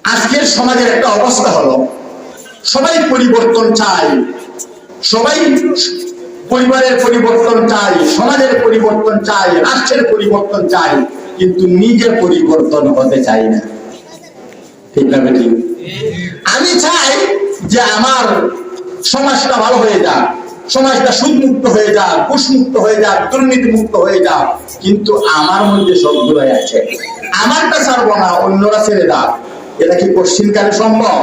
আজকের সমাজের একটা অবস্থা হলো, সবাই পরিবর্তন চায়, সবাই পরিবারের পরিবর্তন চায়, সমাজের পরিবর্তন চায়, রাষ্ট্রের পরিবর্তন চায়, কিন্তু নিজে পরিবর্তন হতে চাই না। ঠিক না বেটি? আমি চাই যে আমার সমাজটা ভালো হয়ে যাক, সমাজটা সুদমুক্ত হয়ে যাক, ঘুষমুক্ত হয়ে যাক, দুর্নীতি মুক্ত হয়ে যাক, কিন্তু আমার মধ্যে সবগুলো আছে, আমারটা ছাড়বো না, অন্যরা ছেড়ে দাও। এটা কি পশ্চিমকালে সম্ভব?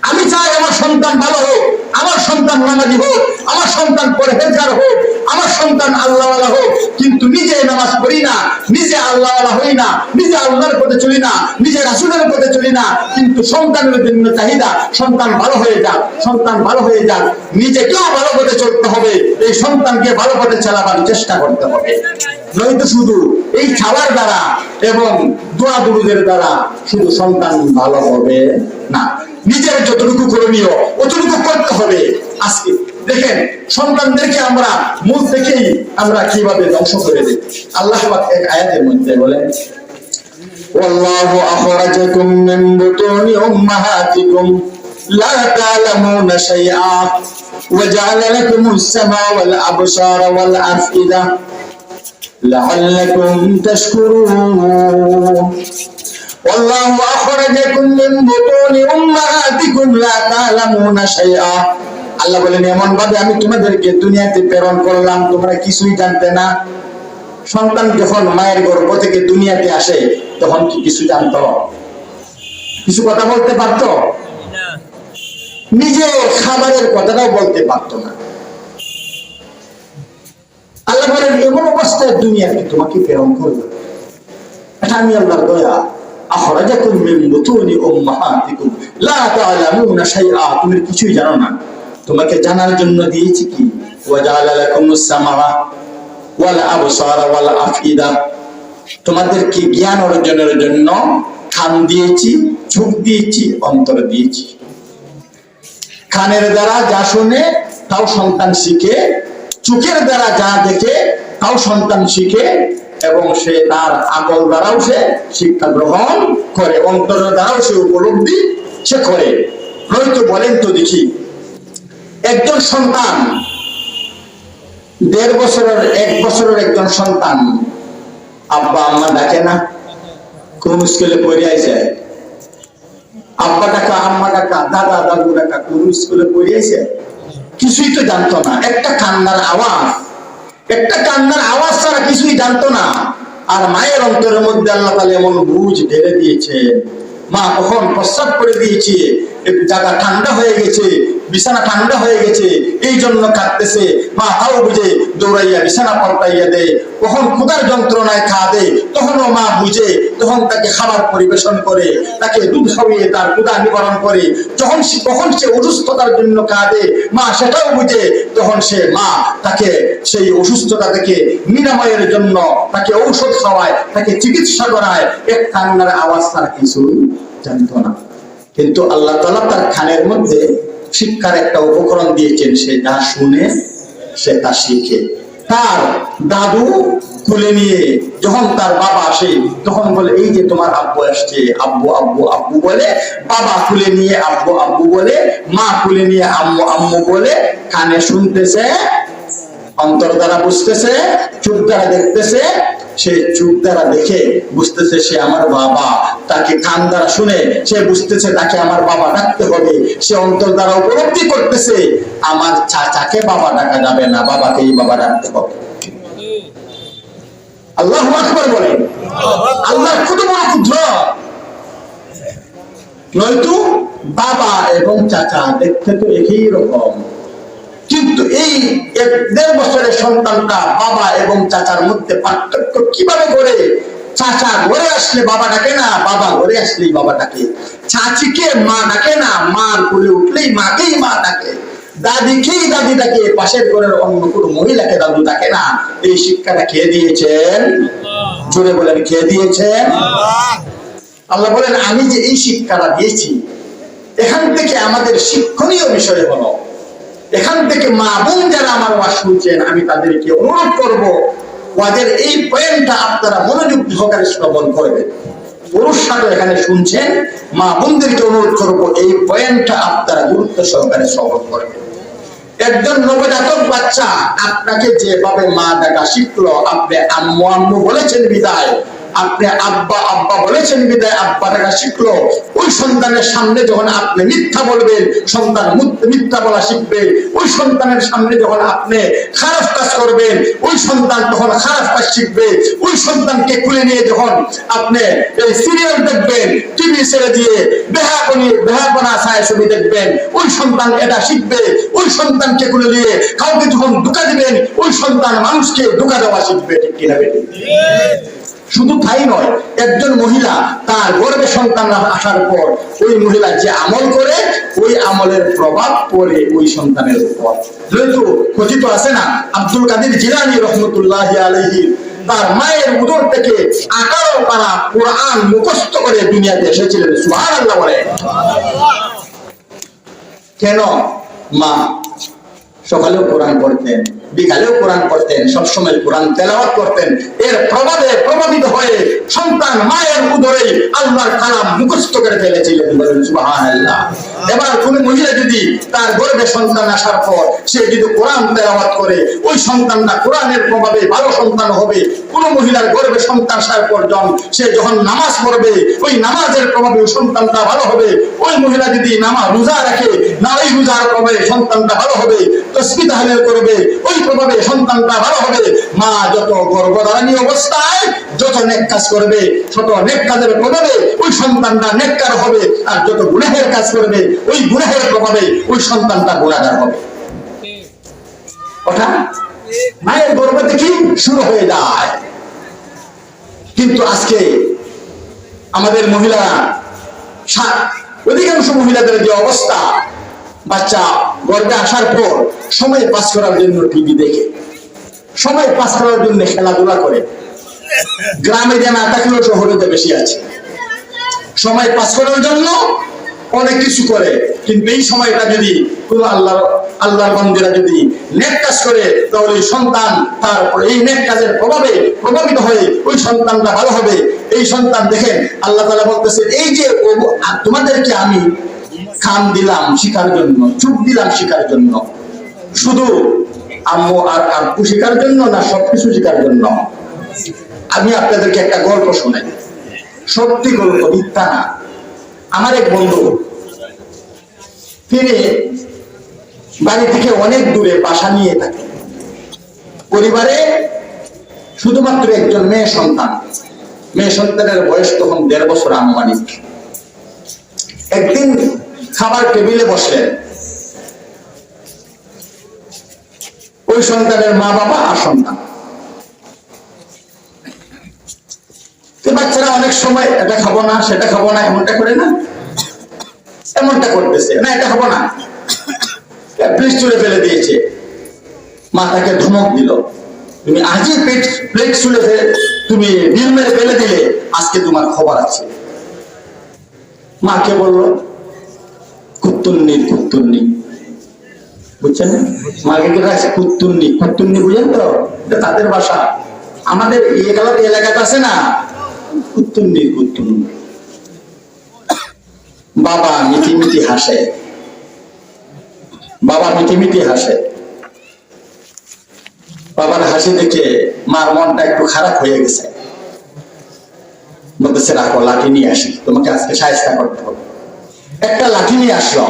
আমি চাই আমার সন্তান ভালো হোক, আমার সন্তান নামাজি হোক, আমার সন্তান পরহেজগার হোক, আমার সন্তান আল্লাহওয়ালা হোক, কিন্তু নিজে নামাজ পড়ি না, নিজে আল্লাহওয়ালা হই না, নিজে আল্লাহর পথে চলি না, নিজে রাসূলের পথে চলি না, কিন্তু সন্তানের জন্য চাহিদা সন্তান ভালো হয়ে যাক, সন্তান ভালো হয়ে যাক, নিজেকেও ভালো পথে চলতে হবে, এই সন্তানকে ভালো পথে চালাবার চেষ্টা করতে হবে। নয়তো শুধু এই খাওয়ার দ্বারা এবং দোয়া দুরুদের দ্বারা শুধু সন্তান ভালো হবে না, নিজের যতটুকু করণীয় অতটুকু করতে হবে। আজকে দেখেন সন্তানদেরকে আমরা মূল থেকেই আমরা কিভাবে ধ্বংস করে দিই। আল্লাহ পাক এক আয়াতের মধ্যে বলেন, ওয়াল্লাহু আখরাজাকুম মিন বুতুনি উম্মাহাতিকুম লা তা'লামুনা শাইআ ওয়া জা'আলা লাকুমুস সামা'a ওয়াল আবসারা ওয়াল আফইদা লাআল্লাকুম তাশকুরুন। والله أخرجكم من بطون أمهاتكم لا تعلمون شيئا। আল্লাহ বলেন এমন ভাবে আমি তোমাদেরকে দুনিয়াতে প্রেরণ করলাম তোমরা কিছুই জানতে না। সন্তান যখন মায়ের গর্ভ থেকে দুনিয়াতে আসে তখন কি কিছু জানতো? কিছু কথা বলতে পারতো? নিজে খাবারের কথাটাও বলতে পারতো না। আল্লাহ বলেন এমন অবস্থায় দুনিয়াতে তোমাকে প্রেরণ করলাম, এটা আমি আল্লাহর দয়া। আখরাজাকুম মিন বুতুনি উম্মাহাতিকুম লা তা'লামুনা শাইআ, তুমি কিছুই জানো না, তোমাকে জানার জন্য দিয়েছি কি ওয়া জা'আলা লাকুমুস সামা'a ওয়াল আবসারা ওয়াল আফইদা, তোমাদেরকে জ্ঞান অর্জনের জন্য কান দিয়েছি, চোখ দিয়েছি, অন্তর দিয়েছি। কানের দ্বারা যা শুনে তাও সন্তান শিখে, চোখের দ্বারা যা দেখে তাও সন্তান শিখে, এবং সে তার আকল দ্বারাও সে শিক্ষা গ্রহণ করে, অন্তরের দ্বারাও সে উপলব্ধি সে করে। নয়তো বলেন তো দেখি, একজন সন্তান 1.5 বছরের 1 বছরের একজন সন্তান আব্বা আম্মা ডাকে না? কোন স্কুলে পড়ে আইছে? আব্বা ডাকা, আম্মা ডাকা, দাদা দাদু ডাকা, কোন স্কুলে পড়ে আইছে? কিছুই তো জানতো না। একটা কান্নার আওয়াজ ছাড়া কিছুই জানতো না। আর মায়ের অন্তরের মধ্যে আল্লাহ তাআলা এমন বুঝ ঢেলে দিয়েছে, মা কখন প্রস্রাব করে দিয়েছে, জায়গা ঠান্ডা হয়ে গেছে, বিছানা ঠান্ডা হয়ে গেছে, এই জন্য কাঁদতেছে, মা তাও বুঝে দৌড়াইয়া বিছানা পাল্টাইয়া দেয়। কখন ক্ষুধার যন্ত্রণায় কাঁদে তখনও মা বুঝে, তখন তাকে খাবার পরিবেশন করে, তাকে দুধ খাইয়ে তার ক্ষুধা নিবারণ করে। কখন সে অসুস্থতার জন্য কাঁদে মা সেটাও বুঝে, তখন সে মা তাকে সেই অসুস্থতা থেকে নিরাময়ের জন্য তাকে ঔষধ খাওয়ায়, তাকে চিকিৎসা করায়। এক কান্নার আওয়াজ তার কিছু জানতো না, কিন্তু আল্লাহ তাআলা তার কানের মধ্যে শিক্ষার একটা উপকরণ দিয়েছেন, সে যা শুনে সে তা শিখে। তার দাদু কোলে নিয়ে যখন তার বাবা আসে তখন বলে, এই যে তোমার আব্বু আসছে, আব্বু আব্বু আব্বু বলে, বাবা কোলে নিয়ে আব্বু আব্বু বলে, মা কোলে নিয়ে আম্মু আম্মু বলে। কানে শুনতেছে, অন্তর দ্বারা বুঝতেছে, চোখ দ্বারা দেখতেছে, সে চোখ দ্বারা দেখে বুঝতেছে সে আমার বাবা, তাকে কান দ্বারা শুনে সে বুঝতেছে তাকে আমার বাবা ডাকতে হবে, সে অন্তর দ্বারা উপলব্ধি করতেছে আমার চাচাকে বাবা ডাকা যাবে না, বাবাকেই বাবা ডাকতে হবে। আল্লাহু আকবার বলে। আল্লাহ কত বড় ক্ষুদ্র! নয়তো বাবা এবং চাচা দেখতে তো একই রকম, কিন্তু এই 1.5 বছরের সন্তানটা বাবা এবং চাচার মধ্যে পার্থক্য কিভাবে করে? চাচা ঘরে আসলে বাবা ডাকে না, বাবা ঘরে আসলেই বাবা ডাকে। চাচিকে মা ডাকে না, মার কোলে উঠলেই মাকেই মা ডাকে। দাদিকেই দাদি ডাকে, পাশের ঘরের অন্য কোনো মহিলাকে দাদু ডাকে না। এই শিক্ষাটা খেয়ে দিয়েছেন, জোরে বলেন খেয়ে দিয়েছেন। আল্লাহ বলেন আমি যে এই শিক্ষাটা দিয়েছি, এখান থেকে আমাদের শিক্ষণীয় বিষয় হলো, এখান থেকে মা বোন যারা আমার ওয়াজ শুনছেন আমি তাদেরকে অনুরোধ করব, ওয়াজের এই পয়েন্টটা আপনারা মনোযোগ সহকারে শ্রবণ করবেন। পুরুষরা তো এখানে শুনছেন, মা বোনদেরকে অনুরোধ করবো এই পয়েন্টটা আপনারা গুরুত্ব সহকারে শ্রবণ করবেন। একজন নবজাতক বাচ্চা আপনাকে যেভাবে মা ডাকা শিখলো, আপনি আম্মু আম্মু বলেছেন বিদায়, আপনি আব্বা আব্বা বলেছেন বিদায়, আব্বা ডাকা শিখলো। ওই সন্তানের সামনে যখন আপনি মিথ্যা বলবেন, সন্তান মিথ্যা বলা শিখবে। ওই সন্তানের সামনে যখন আপনি খারাপ কাজ করবেন, ওই সন্তান তখন খারাপ কাজ শিখবে। ওই সন্তানকে খুলে নিয়ে যখন আপনি এই সিরিয়াল দেখবেন, টিভি ছেড়ে দিয়ে বেহাপনা ছায়াছবি দেখবেন, ওই সন্তান এটা শিখবে। ওই সন্তানকে খুলে নিয়ে কাউকে যখন ধোঁকা দিবেন, ওই সন্তান মানুষকে ধোঁকা দেওয়া শিখবে। ঠিক কিনা বেটি? শুধু তাই নয়, একজন মহিলা তার গর্ভে সন্তান আসার পর ওই মহিলা যে আমল করে, ওই আমলের প্রভাব পড়ে ওই সন্তানের উপর। যেহেতু কথিত আছে না, আব্দুল কাদের জিলানী রহমতুল্লাহ আলাইহি তার মায়ের উদর থেকে 18 পারা কোরআন মুখস্থ করে দুনিয়াতে এসেছিলেন। সুবহানাল্লাহ বলে। কেন? মা সকালেও কোরআন পড়তেন, বিকালেও কোরআন পড়তেন, সবসময় কোরআন তেলাওয়াত করতেন। এর প্রভাবে প্রভাবিত হয়ে সন্তান মায়ের উদরে আল্লাহর কালাম মুখস্থ করে ফেলেছিলেন। বলেন সুবহানাল্লাহ। এবার কোন মহিলা যদি তার গর্ভে সন্তান আসার পর সে যদি কোরআন তেলাওয়াত করে, ওই সন্তানটা কোরআনের প্রভাবে ভালো সন্তান হবে। কোন মহিলার গর্ভে সন্তান আসার পর সে যখন নামাজ পড়বে, ওই নামাজের প্রভাবে ওই সন্তানটা ভালো হবে। ওই মহিলা যদি নামাজ রোজা রাখে, না ওই রোজার প্রভাবে সন্তানটা ভালো হবে। তাসবিহ তাহলিল করবে, ওই প্রভাবে সন্তানটা ভালো হবে। মা যত গর্ভধারণী অবস্থায় যত নেক কাজ করবে, শত নেক কাজের প্রভাবে ওই সন্তানটা নেককার হবে। আর যত গুনাহের কাজ করবে, ওই গুনাহের প্রভাবে ওই সন্তানটা গুনাহগার হবে। ওটা মায়ের গর্ভ থেকে শুরু হয়ে যায়। কিন্তু আজকে আমাদের মহিলারা, অধিকাংশ মহিলাদের যে অবস্থা, বাচ্চা গর্ভে আসার পর সময় পাস করার জন্য টিভি দেখে, সময় পাস করার জন্য খেলাধুলা করে। গ্রামে যে না থাকলেও শহরে যে বেশি আছে, সময় পাস করার জন্য অনেক কিছু করে। কিন্তু এই সময়টা যদি কোন আল্লাহর বান্দারা যদি নেক কাজ করে, তাহলে ওই সন্তান তারপর এই নেক কাজের প্রভাবে প্রভাবিত হয়ে ওই সন্তানটা ভালো হবে। এই সন্তান দেখেন আল্লাহ তাআলা বলতেছেন, এই যে তোমাদেরকে আমি কান দিলাম শিখার জন্য, চুপ দিলাম শিখার জন্য, শুধু আম্মু আর আব্বু শিখার জন্য না, সবকিছু শিখার জন্য? আমি আপনাদেরকে একটা গল্প শোনাই, সত্যি গল্প, মিথ্যা না। আমার এক বন্ধু, তিনি বাড়ি থেকে অনেক দূরে বাসা নিয়ে থাকে। পরিবারে শুধুমাত্র একজন মেয়ে সন্তান। মেয়ে সন্তানের বয়স তখন 1.5 বছর আনুমানিক। একদিন খাবার টেবিলে বসলেন, ওই সন্তানের মা বাবা আর সন্তান। বাচ্চারা অনেক সময় এটা খাবো না, সেটা খাবো না, এমনটা করে না, এমনটা করতেছে না, এটা খাবো না, প্লেট চুলে ফেলে দিয়েছে। মা তাকে ধমক দিল, তুমি আজই প্লেট চুলে তুমি নীল মেরে ফেলে দিলে, আজকে তোমার খবর আছে। মাকে বলল কুত্তুন্নি, বুঝছেন? মাকে কি রাখছে কুত্তুন্নি, বুঝেন তো? এটা তাদের ভাষা। আমাদের এলাকাতে আছে না, কুত্তুন্নি। বাবা মিটি হাসে, বাবার হাসি দেখে মার মনটা একটু খারাপ হয়ে গেছে। বলতেছে, রাখো, লাঠি নিয়ে আসি, তোমাকে আজকে শায়েস্তা করতে হবে। একটা লাঠি নিয়ে আসলো।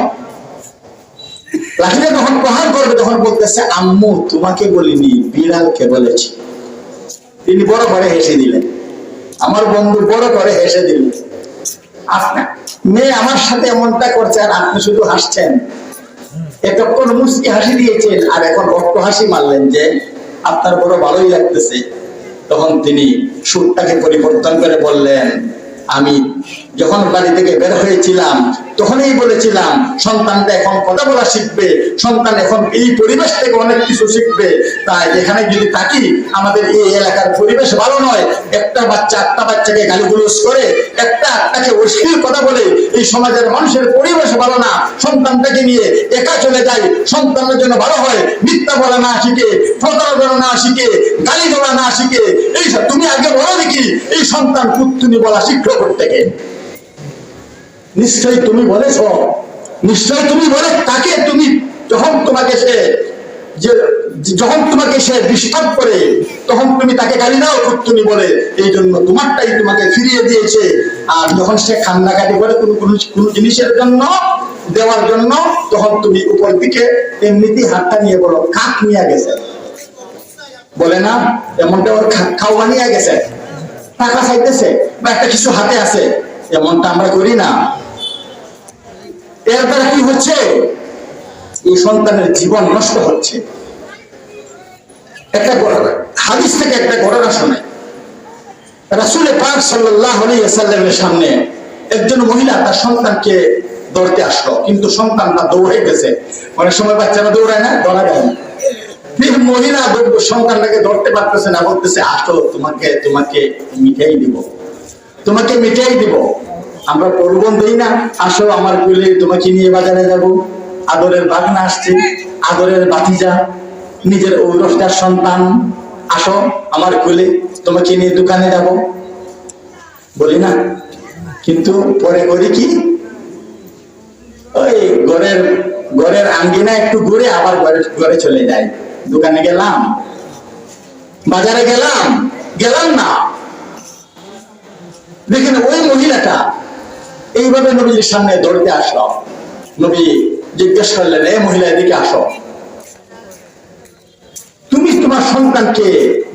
লাঠিটা যখন প্রহার করবে, তখন বলতেছে, আম্মু তোমাকে বলিনি, বিড়ালকে বলেছি। তিনি বড় করে হেসে দিলেন। আমার বন্ধু বড় করে হেসে দিলেন। আপনার মেয়ে আমার সাথে এমনটা করছেন, আপনি শুধু হাসছেন। এতক্ষণ মুচকি হাসি দিয়েছেন, আর এখন রক্ত হাসি মারলেন যে আপনার বড় ভালোই লাগতেছে। তখন তিনি সুরটাকে পরিবর্তন করে বললেন, আমি যখন বাড়ি থেকে বের হয়েছিলাম তখনই বলেছিলাম সন্তানটা এখন কথা বলা শিখবে, সন্তান এখন এই পরিবেশ থেকে অনেক কিছু শিখবে। তাই এখানে যদি থাকি, আমাদের এই এলাকার পরিবেশ ভালো নয়। একটা বাচ্চাকে গালিগুলোজ করে, একটাকে অশ্লীল কথা বলে, এই সমাজের মানুষের পরিবেশ ভালো না। সন্তানটাকে নিয়ে একা চলে যায়, সন্তানের জন্য ভালো হয়। মিথ্যা বলা না শিখে, প্রতারণা না শিখে, গালি দেওয়া না শিখে, এইসব তুমি আগে বলো দেখি এই সন্তান কুত্তুনি বলা শিক্ষা থেকে। নিশ্চয়ই তুমি বলেছ, নিশ্চয়ই তুমি বলে তাকে, তুমি যখন তোমাকে সে ডিস্টার্ব করে তখন তুমি তাকে গালি দাও কুত্তুনি বলে, এই জন্য তোমারটাই তোমাকে ফিরিয়ে দিয়েছে। আর যখন সে কান্নাকাটি করে কোনো জিনিসের জন্য দেওয়ার জন্য, তখন তুমি উপর দিকে এমনিতেই হাতটা নিয়ে বলো কাক নিয়ে গেছে, বলে না এমনটা ওর খাওয়া নিয়ে গেছে, টাকা চাইতেছে বা একটা কিছু হাতে আছে, এমনটা আমরা করি না। এর দ্বারা কি হচ্ছে? এই সন্তানের জীবন নষ্ট হচ্ছে। একটা হাদিস থেকে একটা ঘটনা শোনায়। রাসূল পাক সাল্লাল্লাহু আলাইহি ওয়াসাল্লামের সামনে একজন মহিলা তার সন্তানকে ধরতে আসলো, কিন্তু সন্তানটা দৌড়ে গেছে। অনেক সময় বাচ্চারা দৌড়ায় না, ধরা যায় না। মহিলা সন্তানটাকে ধরতে পারতেছে না, বলতেছে আসো তোমাকে মিঠাই দিব, তোমাকে মিঠাই দিব। আমরা প্রলোভন দিই না, আসো আমার কোলে, তোমাকে নিয়ে বাজারে যাব। আদরের বাগনা আসছে, আদরের ভাতিজা, নিজের ঔরসটার সন্তান, আসো আমার কোলে, তোমাকে নিয়ে দোকানে যাব, বলি না। কিন্তু পরে করি কি, ওই ঘরের আঙ্গিনা একটু ঘুরে আবার ঘরে চলে যাই। দোকানে গেলাম, বাজারে গেলাম না। দেখেন ওই মহিলাটা এইভাবে নবীর সামনে দৌড়তে আসলো। নবী জিজ্ঞেস করলেন, এ মহিলা এদিকে আসো, তুমি তোমার সন্তানকে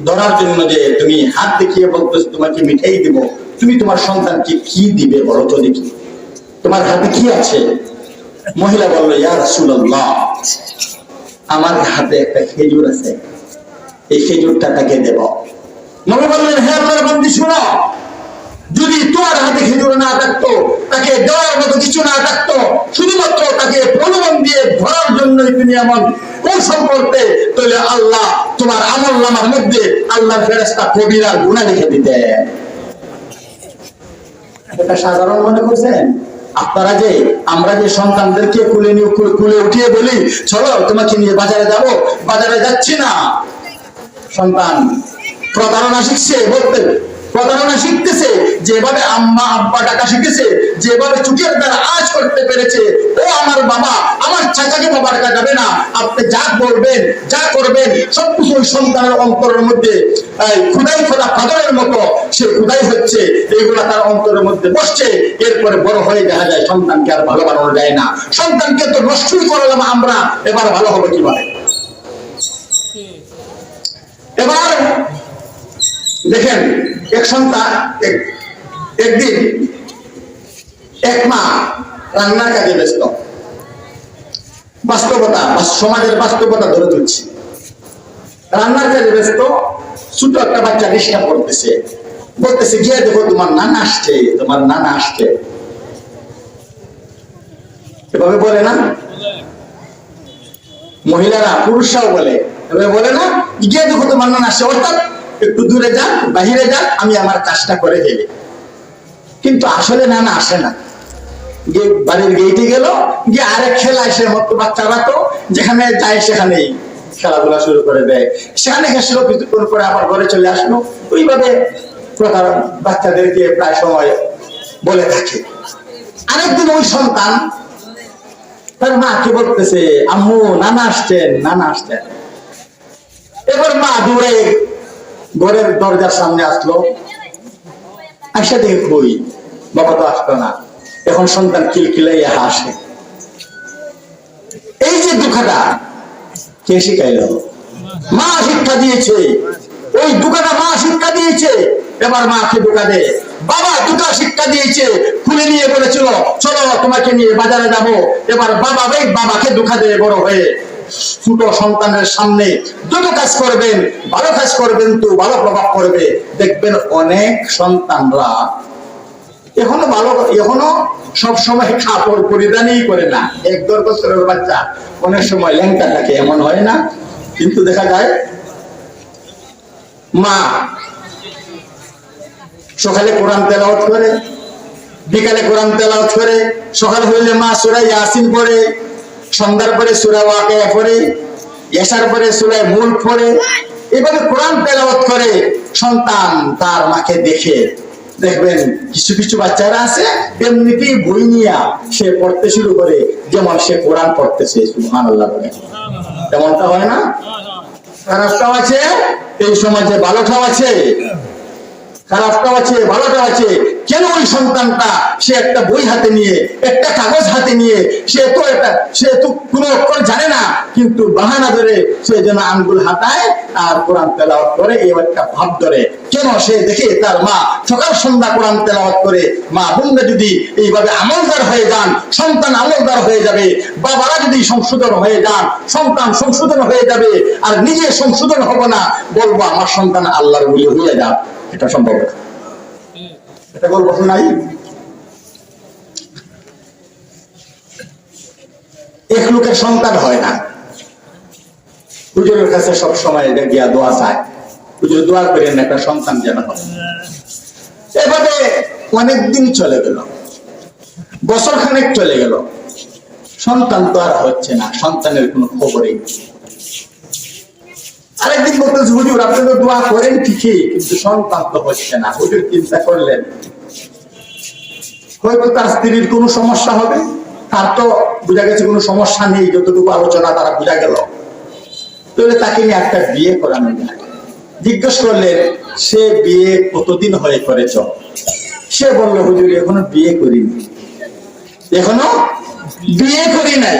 ধরার জন্য যে তুমি হাত দেখিয়ে বলতেছো তোমাকে মিঠাই দিব, তুমি তোমার সন্তানকে কি দিবে বলো তো দেখি, তোমার হাতে কি আছে? মহিলা বললো, ইয়া রাসূলুল্লাহ, আমার হাতে একটা খেজুর আছে, এই খেজুরটা তাকে দেব। নবী বললেন, হে আল্লাহর বান্দী শোনো, যদি তোমার হাতে খেজুর না থাকতো, তাকে দেওয়ার মতো কিছু না থাকতো, শুধুমাত্র তাকে প্রলোভন দিয়ে ধরার জন্যই তুমি এমন কৌশল করতে, তাহলে আল্লাহ তোমার আমলনামার মধ্যে আল্লাহর ফেরেশতা কবিরার গুনাহ লিখে দিতেন। এটা সাধারণ মনে করছেন আপনারা? যে আমরা যে সন্তানদেরকে কুলে উঠিয়ে বলি চলো তোমাকে নিয়ে বাজারে যাব, বাজারে যাচ্ছি না, সন্তান প্রতারণা শিখছে, প্রতারণা শিখতেছে, যেভাবে আম্মা আব্বা ডাকা শিখেছে, যেভাবে চুকের দ্বারা আজ করতে পেরেছে, ও আমার বাবা, আমার চাচাকে বাবা ডাকা যাবে না, আপনি যা বলবেন যা করবেন সবকিছু ওই সন্তানের অন্তরের মধ্যে খুদাই খোদা ফাদরের মতো সে খুদাই হচ্ছে, এইগুলা তার অন্তরের মধ্যে বসছে। এরপরে বড় হয়ে দেখা যায় সন্তানকে আর ভালো বানানো যায় না। সন্তানকে তো নষ্টই করলাম আমরা, এবার ভালো হবে কিভাবে? এবার দেখেন, এক সন্তান একদিন এক মা রান্নার কাজে ব্যস্ত, বাস্তবতা সমাজের বাস্তবতা ধরে তুলছি, রান্নার কাজে ব্যস্ত, ছোট একটা বাচ্চা ডিস্টার্ব করতেছে, বলতেছে গিয়ে দেখো তোমার নানা আসছে, তোমার নানা আসছে, এভাবে বলে না মহিলারা, পুরুষরাও বলে, এভাবে বলে না, গিয়ে দেখো তোমার নানা আসছে, অর্থাৎ একটু দূরে যান, বাহিরে যান, আমি আমার কাজটা করে গেলে। কিন্তু আসলে নানা আসে না, বাড়ির গেইটে গেল, গিয়ে আরেক খেলা এসে মতো বাচ্চারা তো যেখানে যায় সেখানেই খেলাধুলা শুরু করে দেয়, সেখানে গেছিল, কিছুক্ষণ পরে আবার ঘরে চলে আসলো। ওইভাবে বাচ্চাদেরকে প্রায় সময় বলে থাকে। আরেকদিন ওই সন্তান তার মাকে বলতেছে, আম্মু নানা আসছেন, নানা আসছেন। এবার মা দূরে ঘরের দরজার সামনে আসলো, আসা দেখে কই বাবা তো আসতো না। এখন সন্তান কিলকিলাইয়া হাসে। এই যে দুঃখটা কে শিখাইলো? মা শিক্ষা দিয়েছে, ওই দুঃখটা মা শিক্ষা দিয়েছে। এবার মাকে দুঃখা দেয়, বাবা দুটা শিক্ষা দিয়েছে, খুলে নিয়ে বলেছিল চলো তোমাকে নিয়ে বাজারে যাব। এবার বাবাকে দুঃখা দেয় বড় হয়ে। ছোট সন্তানের সামনে যত কাজ করবেন, ভালো কাজ করবেন তো ভালো প্রভাব পড়বে। দেখবেন অনেক সন্তানরা এখনো ভালো, এখনো সব সময় কাপড় পরিধানই করে না। 1-1.5 বছরের বাচ্চা অনেক সময় ল্যাংটা থাকে, এমন হয় না? কিন্তু দেখা যায় মা সকালে কোরআন তেলাওয়াত করে, বিকালে কোরআন তেলাওয়াত করে, সকাল হইলে মা সূরা ইয়াসিন পড়ে, সন্ধ্যার পরে সূরা ওয়াকিয়া পড়ে, এশার পরে সূরা মুলক পড়ে, এভাবে কোরআন তেলাওয়াত করে। সন্তান তার মাকে দেখে, দেখবেন কিছু কিছু বাচ্চারা আছে এমনিতেই বই নিয়ে সে পড়তে শুরু করে, যেমন সে কোরআন পড়তেছে। সুবহানাল্লাহ বলে, তেমনটা হয় না? খারাপটাও আছে এই সমাজে, ভালোটাও আছে। খারাপটাও আছে, ভালোটাও আছে। কেন ওই সন্তানটা সে একটা বই হাতে নিয়ে, একটা কাগজ হাতে নিয়ে, সে তো কোনো অক্ষর জানে না, কিন্তু বাহানা ধরে সে যেন আঙ্গুল হাতায় আর কোরআন তেলাওয়াত করে, এই একটা ভাব ধরে। কেন? সে দেখে তার মা সকাল সন্ধ্যা কোরআন তেলাওয়াত করে। মা বোনরা যদি এইভাবে আমলদার হয়ে যান, সন্তান আমলদার হয়ে যাবে। বাবারা যদি সংশোধন হয়ে যান, সন্তান সংশোধন হয়ে যাবে। আর নিজে সংশোধন হবো না, বলবো আমার সন্তান আল্লাহর ওলি হয়ে যাক, এটা সম্ভব না। এটা গল্প নাই? এক লোকের সন্তান হয় না, হুজুরের কাছে সব সময় গিয়া দোয়া চায়, হুজুর দোয়া করেন একটা সন্তান যেন হয়। এভাবে অনেকদিন চলে গেল, বছর খানেক চলে গেল, সন্তান তো আর হচ্ছে না, সন্তানের কোনো খবরই। আরেকদিন বলতেছে, হুজুর আপনি তো দোয়া করেন ঠিকই, কিন্তু সন্তান তো হচ্ছে না। হুজুর চিন্তা করলেন হয়তো তার স্ত্রীর কোনো সমস্যা হবে। তার তো বোঝা গেছে কোনো সমস্যা নেই, যতটুকু আলোচনা তারা বোঝা গেল। তাহলে তাকে নিয়ে একটা বিয়ে করানো যায়। জিজ্ঞেস করলেন সে বিয়ে কতদিন হয়ে করেছ? সে বলল, হুজুর এখনো বিয়ে করিনি, এখনো বিয়ে করি নাই।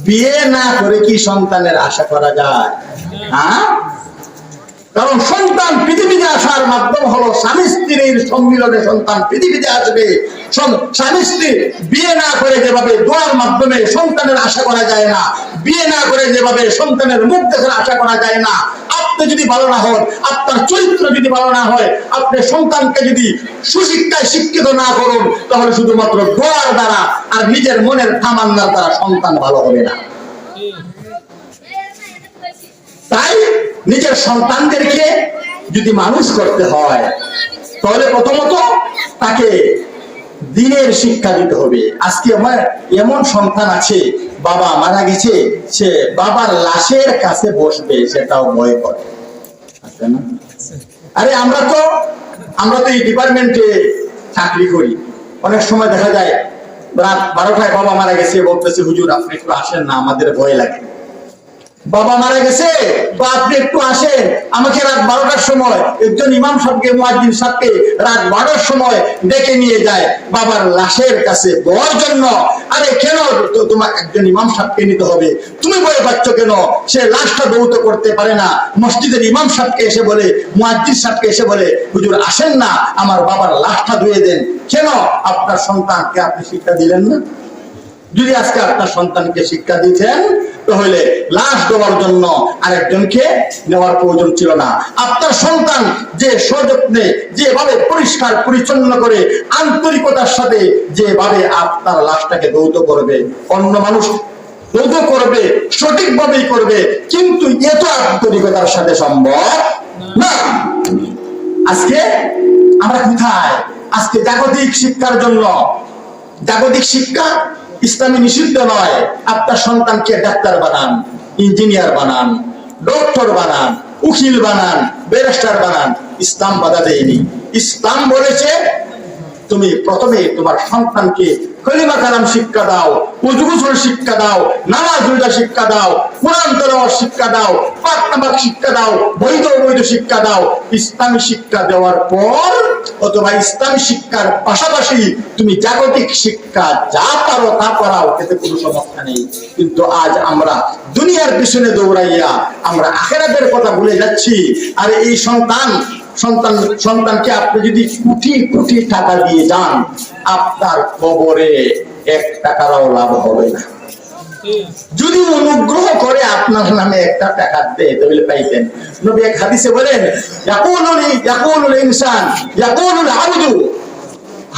বিয়ে না করে কি সন্তানের আশা করা যায়? হ্যাঁ, কারণ সন্তান পৃথিবীতে আসার মাধ্যম হলো স্বামী স্ত্রীর সম্মিলনে সন্তান পৃথিবীতে আসবে। স্বামী স্ত্রী বিয়ে না করে যেভাবে দোয়ার মাধ্যমে সন্তানের আশা করা যায় না, বিয়ে না করে যেভাবে সন্তানের মুখ দেখার আশা করা যায় না, আপনি যদি ভালো না হন, আপনার চরিত্র যদি ভালো না হয়, আপনি সন্তানকে যদি সুশিক্ষায় শিক্ষিত না করুন, তাহলে শুধুমাত্র দোয়ার দ্বারা আর নিজের মনের তামান্নার দ্বারা সন্তান ভালো হবে না। তাই নিজের সন্তানদেরকে যদি মানুষ করতে হয়, তাহলে প্রথমত তাকে দ্বীনের শিক্ষা দিতে হবে। আজকে আমার এমন সন্তান আছে, বাবা মারা গেছে, সে বাবার লাশের কাছে বসবে, সেটাও ভয় করে। আরে আমরা তো এই ডিপার্টমেন্টে চাকরি করি, অনেক সময় দেখা যায় রাত 12টায় বাবা মারা গেছে, বলতেছে হুজুর আপনি একটু আসেন না, আমাদের ভয় লাগে। বাবা মারা গেছে তো আপনি একটু আসেন। আমাকে রাত 12টার সময় একজন ইমাম সাহেবকে, মুয়াজ্জিন সাহেবকে রাত 12টার সময় ডেকে নিয়ে যায় বাবার লাশের কাছে বলার জন্য। আরে কেন তোমার একজন ইমাম সাহেবকে নিতে হবে? তুমি ভয় পাচ্ছ কেন? সে লাশটা দৌত করতে পারে না। মসজিদের ইমাম সাহেবকে এসে বলে, মুয়াজ্জিন সাহেবকে এসে বলে, হুজুর আসেন না, আমার বাবার লাশটা ধুয়ে দেন। কেন? আপনার সন্তানকে আপনি শিক্ষা দিলেন না? যদি আজকে আপনার সন্তানকে শিক্ষা দিতেন, তাহলে লাশ দেওয়ার জন্য আরেকজনকে নেওয়ার প্রয়োজন ছিল না। আপনার সন্তান যে সযত্নে, যেভাবে পরিষ্কার পরিচ্ছন্ন করে আন্তরিকতার সাথে যেভাবে আপনার লাশটাকে দৌত করবে, অন্য মানুষ দৌত করবে, সঠিকভাবেই করবে, কিন্তু এত আন্তরিকতার সাথে সম্ভব না। আজকে আমরা কোথায়? আজকে জাগতিক শিক্ষার জন্য, জাগতিক শিক্ষা ইসলামে নিষিদ্ধ নয়। আপনার সন্তানকে ডাক্তার বানান, ইঞ্জিনিয়ার বানান, ডক্টর বানান, উকিল বানান, ব্যারিস্টার বানান, ইসলাম বাধা দেয়নি। ইসলাম বলেছে তুমি প্রথমে তোমার সন্তানকে কলিমা কালাম শিক্ষা দাও, ওযু গোসল শিক্ষা দাও, নামাজ রোজা শিক্ষা দাও, কোরআন তেলাওয়াত শিক্ষা দাও, পাক নামাজ শিক্ষা দাও, বৈধ অবৈধ শিক্ষা দাও। ইসলামী শিক্ষা দেওয়ার পর অথবা ইসলামী শিক্ষার পাশাপাশি তুমি জাগতিক শিক্ষা যা পারো তা পড়াও, এতে কোনো সমস্যা নেই। কিন্তু আজ আমরা দুনিয়ার পিছনে দৌড়াইয়া আমরা আখিরাতের কথা ভুলে যাচ্ছি। আর এই সন্তানকে আপনি যদি কোটি কোটি টাকা দিয়ে যান, আপনার কবরে 1 টাকারও লাভ হবে না। যদি অনুগ্রহ করে আপনার নামে একটা টাকা দেয় তাহলে পাইতেন। নবী এক হাদিসে বলেন ইয়াকুলুল ইনসান ইয়াকুলুল আবদু,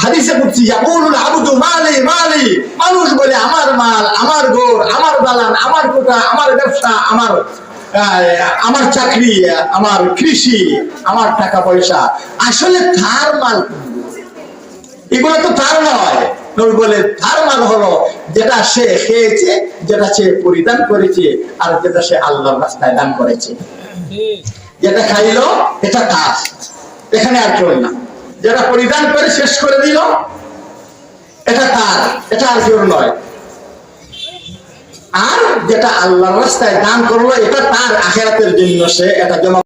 হাদিসে কুদসি ইয়াকুলুল আবদু মালি মালি, মানুষ বলে আমার মাল, আমার ঘর, আমার দালান, আমার কোঠা, আমার ব্যবসা, আমার চাকরি, আমার কৃষি, আমার টাকা পয়সা, আসলে তার মাল এগুলো তো তার নয়। নবী বলে তার মাল হলো যেটা সে খেয়েছে, যেটা সে পরিধান করেছে, আর যেটা সে আল্লাহর রাস্তায় দান করেছে। যেটা খাইলো এটা তার, এখানে আর কেউ না। যেটা পরিধান করে শেষ করে দিল এটা তার, এটা আর কেউ নয়। আর যেটা আল্লাহর রাস্তায় দান করলো এটা তার, আখিরাতের জন্য সে এটা জমা